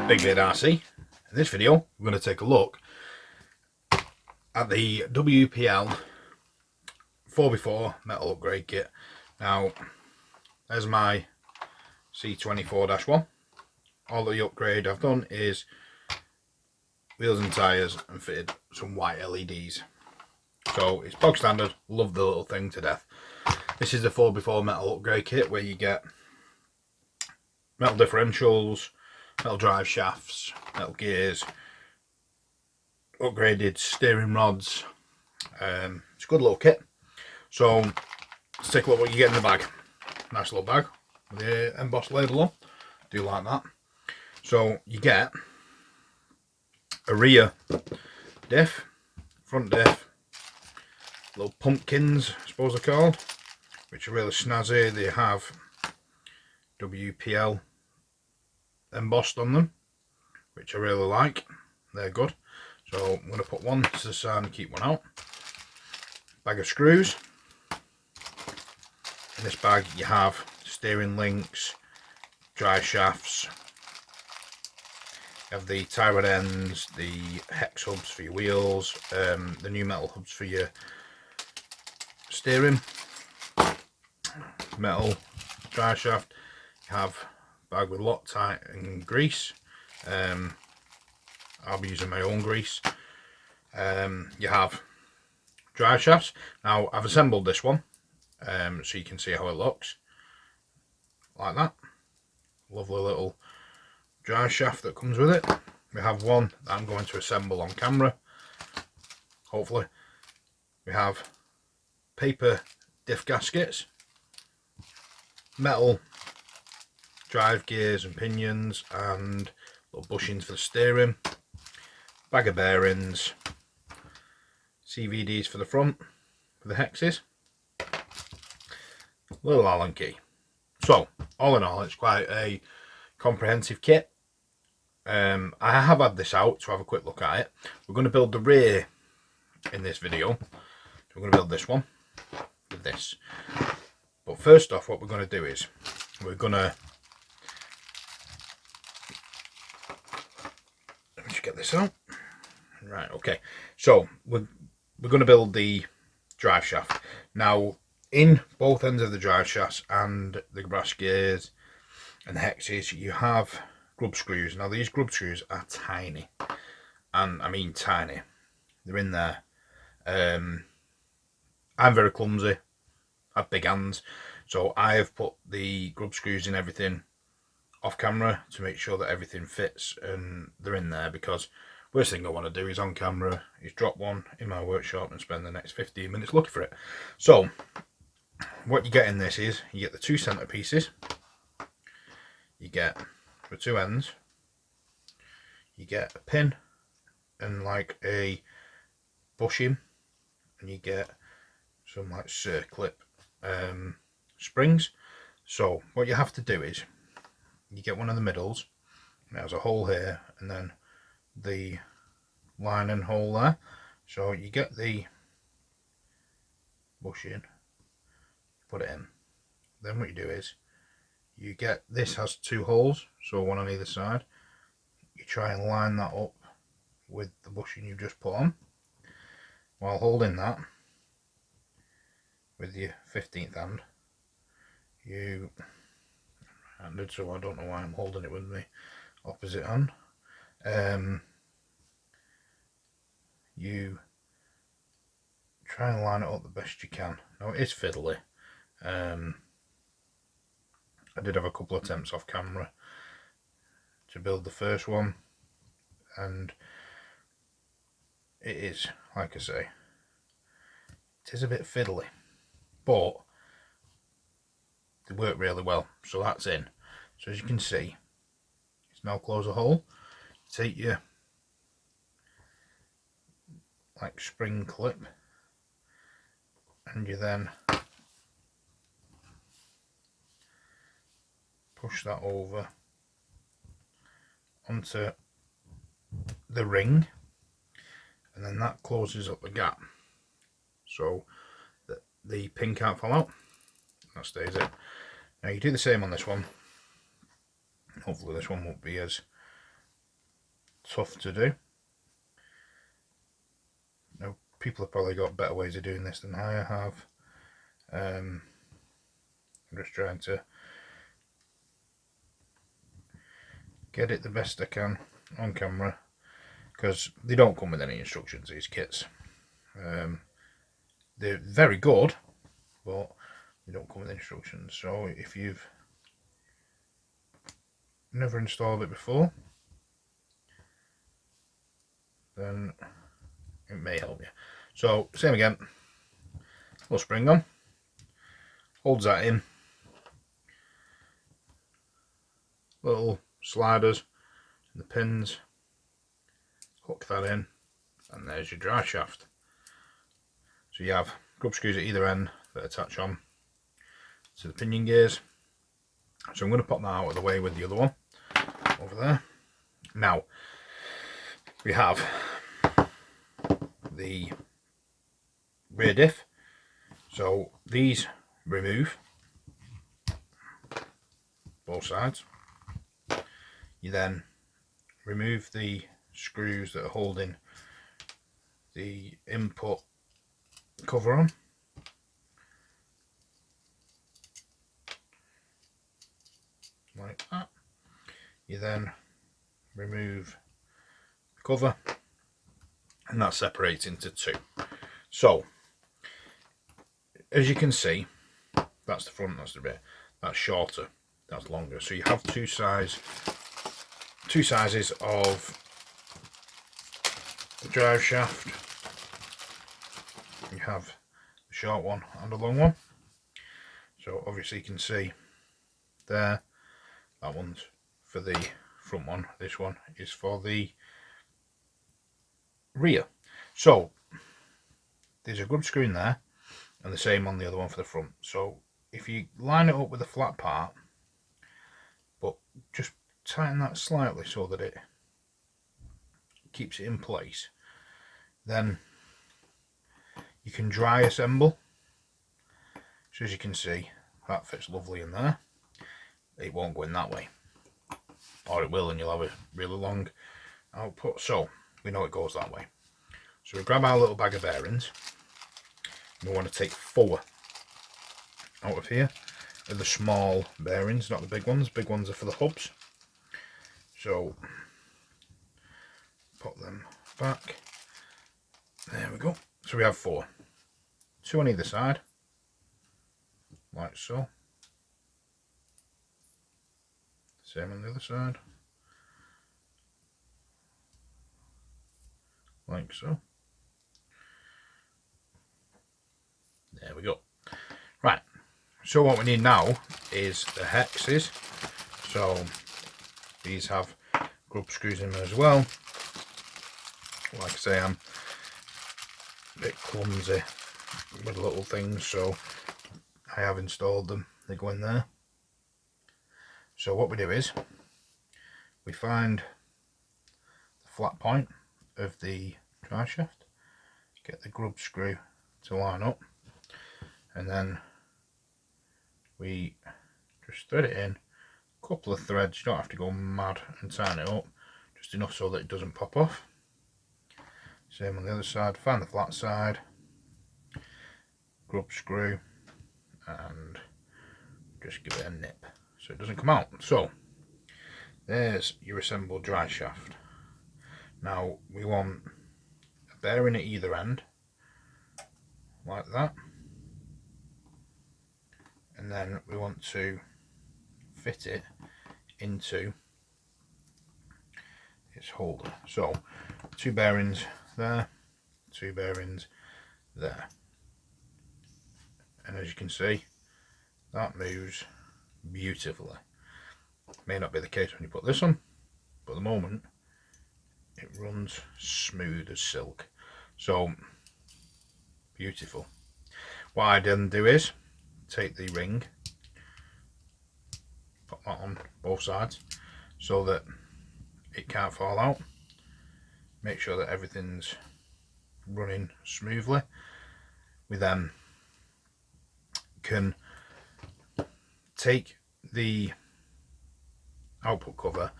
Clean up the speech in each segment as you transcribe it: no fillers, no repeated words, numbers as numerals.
Big Beard RC. In this video, we're going to take a look at the Wpl 4x4 metal upgrade kit. Now, there's my C24-1. All the upgrade I've done is wheels and tyres and fitted some white LEDs. So it's bog standard, love the little thing to death. This is the 4x4 metal upgrade kit where you get metal differentials, metal drive shafts, metal gears, upgraded steering rods. It's a good little kit. So let's take a look what you get in the bag. Nice little bag with the embossed label on. Do like that. So you get a rear diff, front diff, little pumpkins I suppose they're called, which are really snazzy. They have Wpl embossed on them, which I really like. They're good. So I'm going to put one to the side and keep one out. Bag of screws. In this bag you have steering links, drive shafts, you have the tie rod ends, the hex hubs for your wheels, the new metal hubs for your steering, metal drive shaft. You have a bag with Loctite and grease. I'll be using my own grease. You have drive shafts. Now I've assembled this one so you can see how it looks like that. Lovely little drive shaft that comes with it. We have one that I'm going to assemble on camera, hopefully. We have paper diff gaskets, metal drive gears and pinions, and little bushings for the steering, bag of bearings, CVDs for the front for the hexes, little Allen key. So all in all, it's quite a comprehensive kit. I have had this out to have a quick look at it. We're going to build the rear in this video. So we're going to build this one with this. But first off, what we're going to do is we're going to, let me just get this out. Right, okay. So we're going to build the drive shaft. Now, in both ends of the drive shafts and the brass gears and the hexes, you have grub screws. Now these grub screws are tiny, and I mean tiny. They're in there. I'm very clumsy, I have big hands, so I have put the grub screws in everything off camera to make sure that everything fits and they're in there, because worst thing I want to do is on camera is drop one in my workshop and spend the next 15 minutes looking for it. So what you get in this is you get the two center pieces, you get the two ends, you get a pin and like a bushing, and you get some like circlip springs. So what you have to do is you get one of the middles, and it has a hole here and then the lining hole there. So you get the bushing, put it in, then what you do is you get, this has two holes, so one on either side. You try and line that up with the bushing you've just put on, while holding that with your 15th hand. You handed, so I don't know why I'm holding it with my opposite hand. You try and line it up the best you can. Now it is fiddly. I did have a couple of attempts off camera to build the first one, and it is, like I say, it is a bit fiddly, but they work really well. So that's in. So as you can see, it's now close a hole. You take your like spring clip and you then push that over onto the ring, and then that closes up the gap so that the pin can't fall out. That stays in. Now you do the same on this one. Hopefully this one won't be as tough to do. Now, people have probably got better ways of doing this than I have. I'm just trying to get it the best I can on camera, because they don't come with any instructions, these kits. They're very good, but they don't come with instructions. So if you've never installed it before, then it may help you. So same again, little spring on, holds that in, little sliders and the pins, hook that in, and there's your dry shaft. So you have grub screws at either end that attach on to the pinion gears. So I'm going to pop that out of the way with the other one over there. Now we have the rear diff. So these remove both sides. You then remove the screws that are holding the input cover on. Like that. You then remove the cover, and that separates into two. So as you can see, that's the front, that's the rear. That's shorter, that's longer. So you have two sizes of the drive shaft. You have the short one and a long one. So obviously you can see there, that one's for the front one, this one is for the rear. So there's a grub screw in there, and the same on the other one for the front. So if you line it up with the flat part, but just tighten that slightly so that it keeps it in place, then you can dry assemble. So as you can see, that fits lovely in there. It won't go in that way, or it will, and you'll have a really long output. So we know it goes that way. So we grab our little bag of bearings. We want to take 4 out of here. They're the small bearings, not the big ones. Big ones are for the hubs. So put them back. There we go. So we have 4. 2 on either side, like so. Same on the other side, like so. There we go. Right, so what we need now is the hexes. So these have grub screws in them as well. Like I say, I'm a bit clumsy with little things, so I have installed them. They go in there. So what we do is we find the flat point of the drive shaft, get the grub screw to line up, and then we just thread it in, a couple of threads. You don't have to go mad and tighten it up, just enough so that it doesn't pop off. Same on the other side. Find the flat side, grub screw, and just give it a nip so it doesn't come out. So there's your assembled drive shaft. Now we want a bearing at either end, like that, and then we want to fit it into its holder. So 2 bearings there, 2 bearings there, and as you can see, that moves beautifully. May not be the case when you put this on, but at the moment it runs smooth as silk. So beautiful. What I then do is take the ring, put that on both sides so that it can't fall out. Make sure that everything's running smoothly. We then can take the output cover,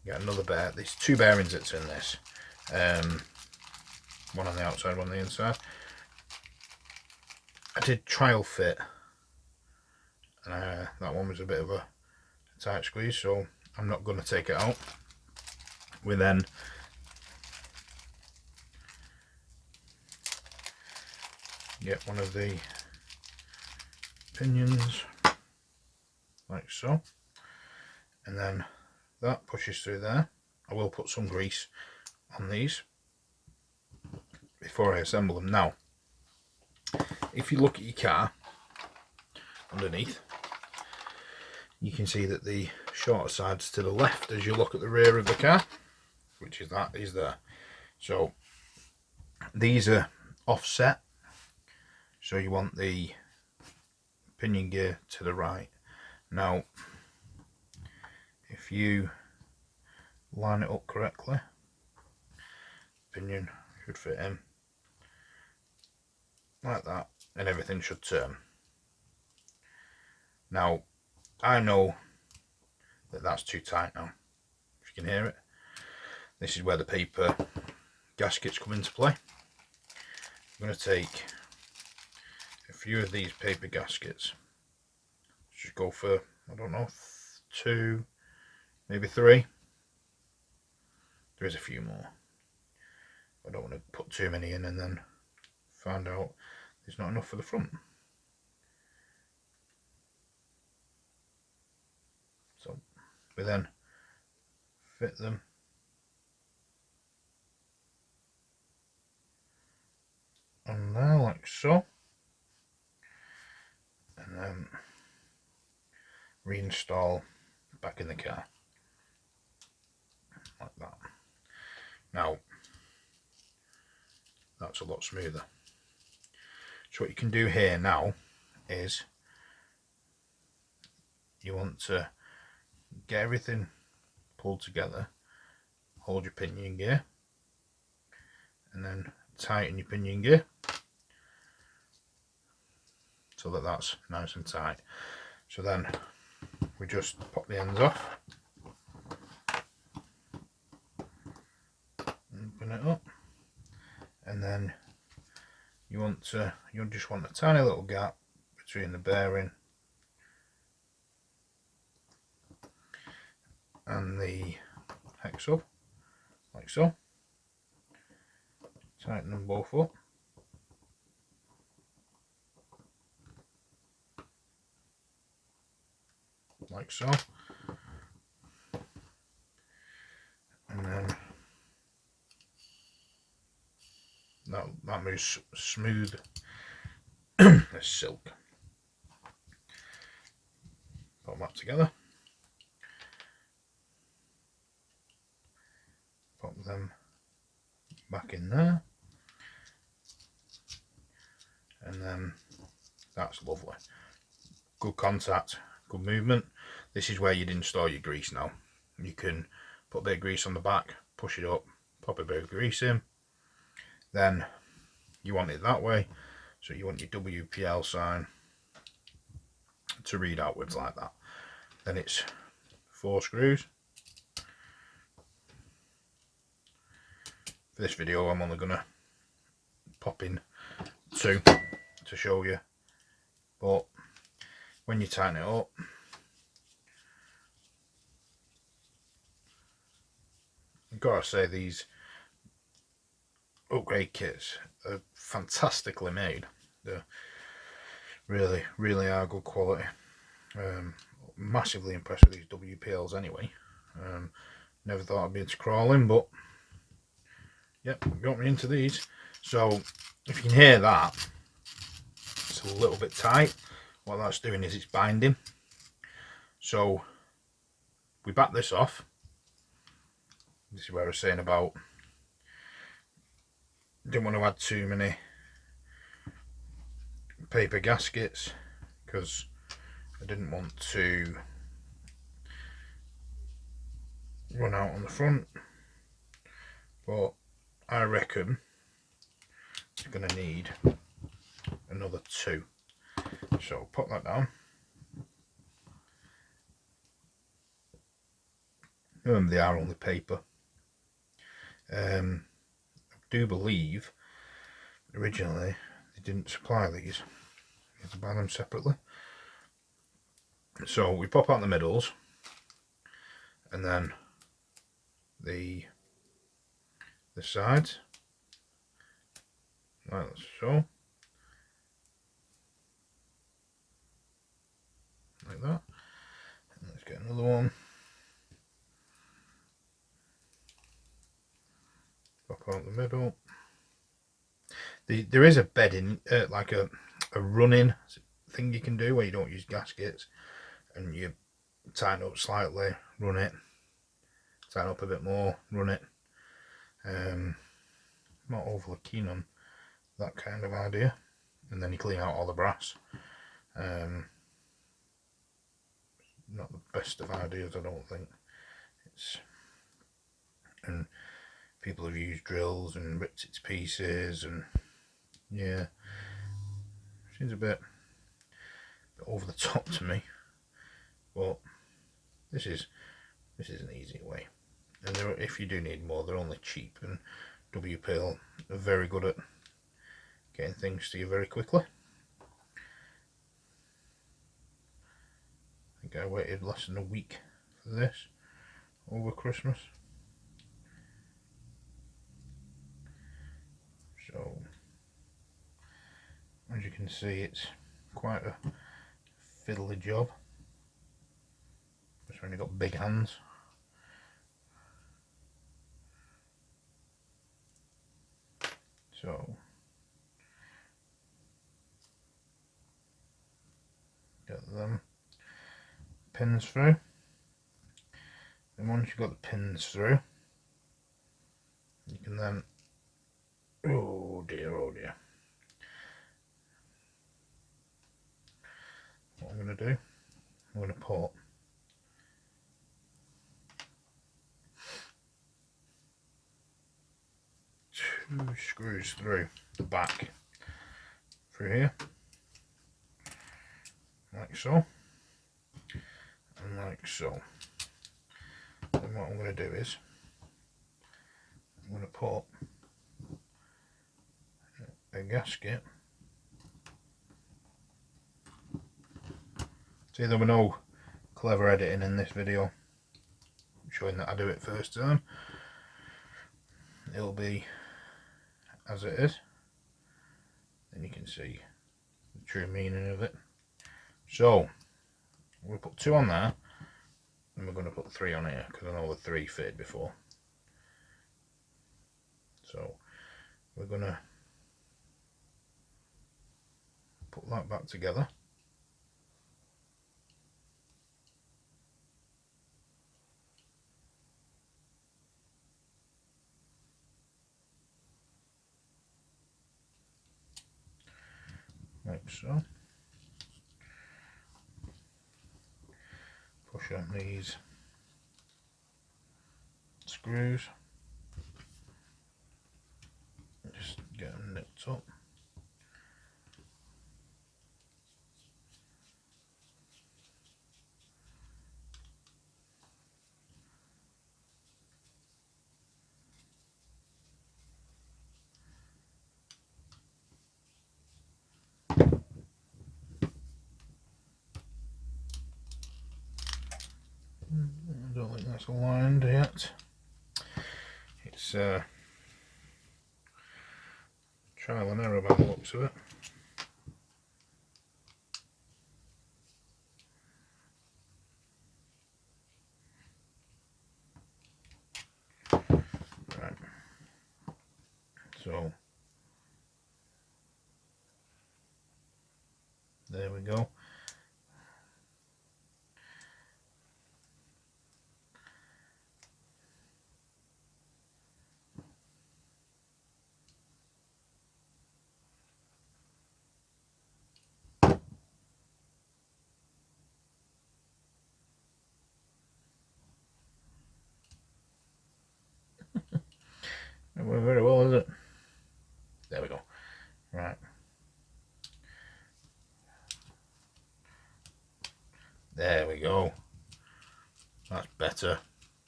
get another bear. There's two bearings that's in this, one on the outside, one on the inside. I did trial fit, and that one was a bit of a tight squeeze, so I'm not going to take it out. We then get one of the pinions like so, and then that pushes through there. I will put some grease on these before I assemble them. Now, if you look at your car underneath, you can see that the shorter side's to the left as you look at the rear of the car, which is there. So these are offset, so you want the pinion gear to the right. Now, if you line it up correctly, pinion should fit in like that, and everything should turn. Now, I know that that's too tight now, if you can hear it. This is where the paper gaskets come into play. I'm going to take a few of these paper gaskets, just go for, I don't know, 2, maybe 3. There is a few more. I don't want to put too many in and then find out there's not enough for the front. So we then fit them on there like so, and then reinstall back in the car like that. Now that's a lot smoother. So what you can do here now is you want to get everything pulled together, hold your pinion gear, and then tighten your pinion gear so that that's nice and tight. So then we just pop the ends off, open it up, and then you just want a tiny little gap between the bearing and the hex hub, like so. Tighten them both up. Like so. And then that moves smooth as silk. Put that together. Pop them back in there. And then that's lovely. Good contact, good movement. This is where you'd install your grease now. You can put a bit of grease on the back, push it up, pop a bit of grease in. Then you want it that way, so you want your WPL sign to read outwards like that. Then it's 4 screws. For this video I'm only going to pop in 2 to show you, but when you tighten it up, I've got to say these upgrade kits are fantastically made. They're really are good quality. Massively impressed with these WPLs anyway. Never thought I'd be into crawling, but yep, got me into these. So if you can hear that, it's a little bit tight. What that's doing is it's binding. So we back this off. This is where I was saying about didn't want to add too many paper gaskets because I didn't want to run out on the front, but I reckon you're going to need another 2. So put that down, Remember, they are only paper. I do believe originally they didn't supply these. You have to buy them separately. So we pop out the middles, and then the sides, like so, like that. And let's get another one. Pop out the middle. There is a bedding, like a running thing you can do where you don't use gaskets, and you tighten up slightly, run it, tighten up a bit more, run it. Not overly keen on that kind of idea. And then you clean out all the brass. Not the best of ideas, I don't think. And people have used drills and ripped it to pieces, and yeah, seems a bit over the top to me. But this is an easy way. And if you do need more, they're only cheap, and Wpl are very good at getting things to you very quickly. I think I waited less than a week for this over Christmas. So as you can see, it's quite a fiddly job, especially when you've got big hands. So get them pins through, and once you've got the pins through, you can then, oh dear, what I'm going to do, I'm going to put two screws through the back, through here, like so, and like so. And what I'm going to do is, I'm going to put a gasket. See, there were no clever editing in this video, showing that I do it first time. It'll be as it is, then you can see the true meaning of it. So we'll put two on there, and we're going to put three on here, because I know the three fitted before. So we're going to put that back together. Like so. Push on these screws. Just get them nipped up. I don't think that's aligned yet. It's trial and error by the looks of it. Right. So there we go. It went very well, is it? There we go. Right. There we go. That's better.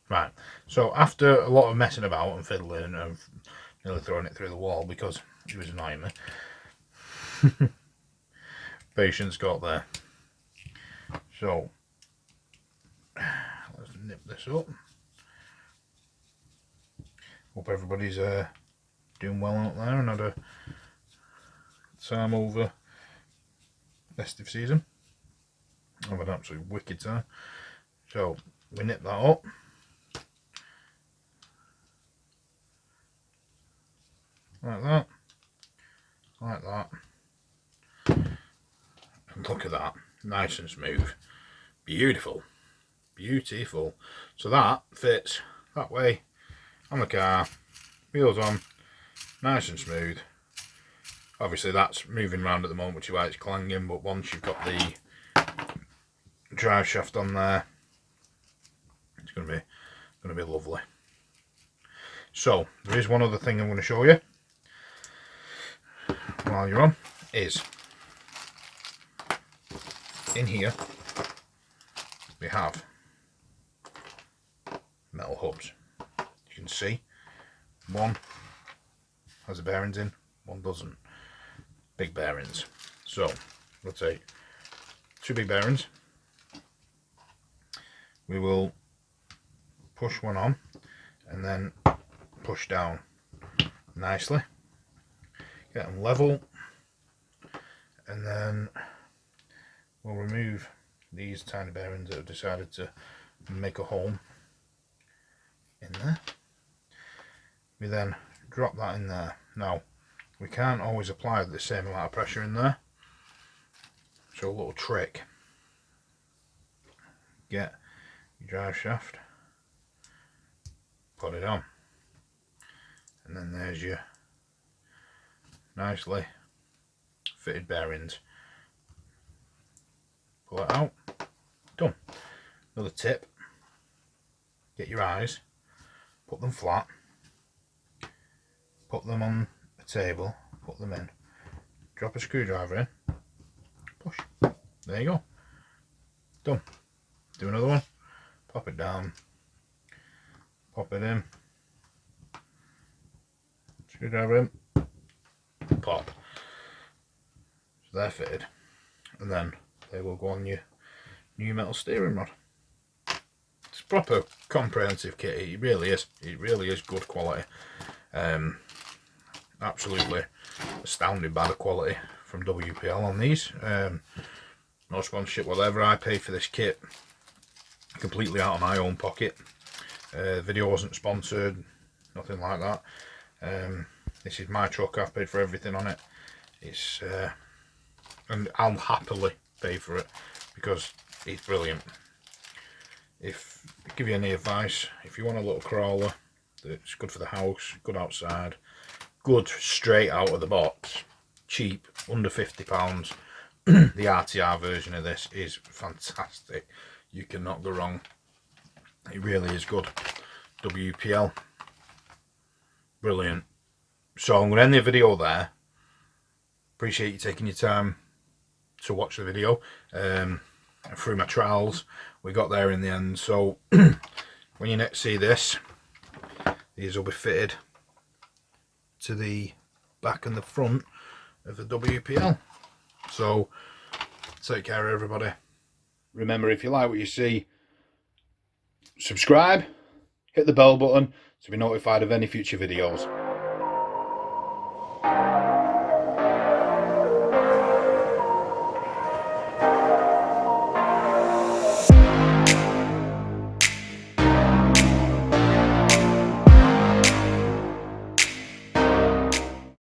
Right. So after a lot of messing about and fiddling and nearly throwing it through the wall because it was annoying me, patience got there. So let's nip this up. Hope everybody's doing well out there and had a time over festive season. I've had an absolute wicked time. So we nip that up. Like that. Like that. And look at that. Nice and smooth. Beautiful. Beautiful. So that fits that way on the car. Wheels on. Nice and smooth. Obviously that's moving around at the moment, which is why it's clanging, but once you've got the drive shaft on there, it's going to be lovely. So there is one other thing I'm going to show you while you're on, is in here we have metal hubs. You can see one has the bearings in, one doesn't. Big bearings. So let's say 2 big bearings. We will push one on and then push down nicely, get them level, and then we'll remove these tiny bearings that have decided to make a hole in there. We then drop that in there. Now we can't always apply the same amount of pressure in there, so a little trick: get your drive shaft, put it on, and then there's your nicely fitted bearings. Pull it out, done. Another tip: get your eyes, put them flat, put them on a table, put them in, drop a screwdriver in, push. There you go. Done. Do another one, pop it down, pop it in, screwdriver in, pop. So they're fitted, and then they will go on your new metal steering rod. It's a proper comprehensive kit. It really is. It really is good quality. Absolutely astounded by the quality from WPL on these. No sponsorship whatever. I paid for this kit completely out of my own pocket. Video wasn't sponsored, nothing like that. This is my truck. I've paid for everything on it. It's and I'll happily pay for it because it's brilliant. If I give you any advice, if you want a little crawler that's good for the house, good outside, good straight out of the box, cheap, under £50, the RTR version of this is fantastic. You cannot go wrong. It really is good. WPL, brilliant. So I'm going to end the video there. Appreciate you taking your time to watch the video. Through my trials, we got there in the end. So when you next see this, these will be fitted to the back and the front of the WPL. So take care everybody. Remember, if you like what you see, subscribe, hit the bell button to be notified of any future videos.